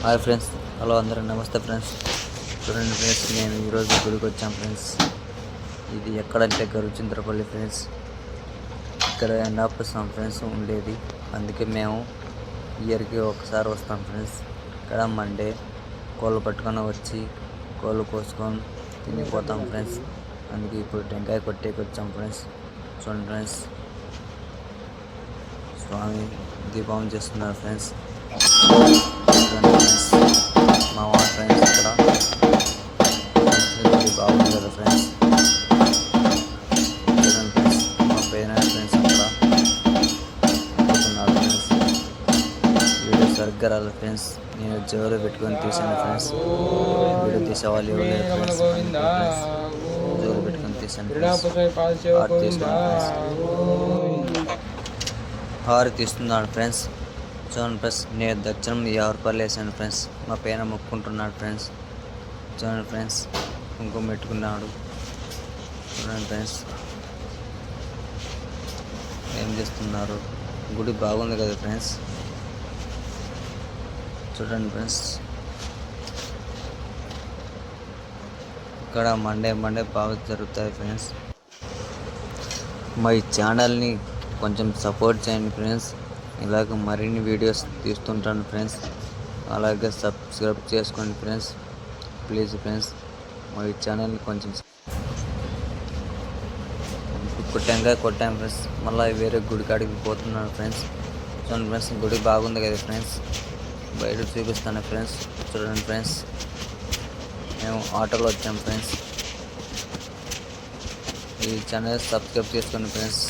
Hi friends, hello అందరూ నమస్తే friends. చూడండి ఫ్రెండ్స్, మేము ఈరోజు గుడికి వచ్చాం ఫ్రెండ్స్. ఇది ఎక్కడంటే గరుచింతరపల్లి ఫ్రెండ్స్. ఇక్కడ ఎండ్ ఆఫ్ ఫ్రెండ్స్ ఉండేది, అందుకే మేము ఇయర్కి ఒకసారి వస్తాం ఫ్రెండ్స్. ఇక్కడ మండే కోళ్ళు పట్టుకొని వచ్చి కోళ్ళు కోసుకొని తినిపోతాం ఫ్రెండ్స్. అందుకే ఇప్పుడు టెంకాయ కొట్టేకి వచ్చాం ఫ్రెండ్స్. చూడండి ఫ్రెండ్స్, స్వామి దీపం చేస్తున్నారు ఫ్రెండ్స్. మా వాడు ఫ్రెండ్స్ ఇక్కడ బాగుంది కదా ఫ్రెండ్స్. చూడండి ఫ్రెండ్స్, మా పేరెంట్స్ ఫ్రెండ్స్ అక్కడ అనుకుంటున్నారు ఫ్రెండ్స్. వీడియో సరిగ్గా రాలేదు ఫ్రెండ్స్, నేను జోరు పెట్టుకొని తీసాను ఫ్రెండ్స్. వీడియో తీసేవాళ్ళు ఇవ్వలేదు ఫ్రెండ్స్, జోరు పెట్టుకొని తీసాను ఫ్రెండ్స్. హారు తీస్తున్నాడు ఫ్రెండ్స్. చూడండి ఫ్రెండ్స్, నేను దక్షిణం 50 రూపాయలు వేసాను ఫ్రెండ్స్. మా పైన మొక్కుంటున్నాడు ఫ్రెండ్స్. చూడండి ఫ్రెండ్స్, కుంకుమ పెట్టుకున్నాడు. చూడండి ఫ్రెండ్స్, ఏం చేస్తున్నారు. గుడి బాగుంది కదా ఫ్రెండ్స్. చూడండి ఫ్రెండ్స్, ఇక్కడ మండే బాగా జరుగుతాయి ఫ్రెండ్స్. మా ఈ ఛానల్ని కొంచెం సపోర్ట్ చేయండి ఫ్రెండ్స్. ఇలాగ మరిన్ని వీడియోస్ తీస్తుంటాను ఫ్రెండ్స్. అలాగే సబ్స్క్రైబ్ చేసుకోండి ఫ్రెండ్స్, ప్లీజ్ ఫ్రెండ్స్. మా ఈ ఛానల్ని కొంచెం టెంకాయ కొట్టాను ఫ్రెండ్స్. మళ్ళీ వేరే గుడి కాడికి పోతున్నాను ఫ్రెండ్స్. చూడండి ఫ్రెండ్స్, గుడి బాగుంది కదా ఫ్రెండ్స్. బయట చూపిస్తాను ఫ్రెండ్స్. చూడండి ఫ్రెండ్స్, మేము ఆటోలో వచ్చాము ఫ్రెండ్స్. ఈ ఛానల్ సబ్స్క్రైబ్ చేసుకోండి ఫ్రెండ్స్.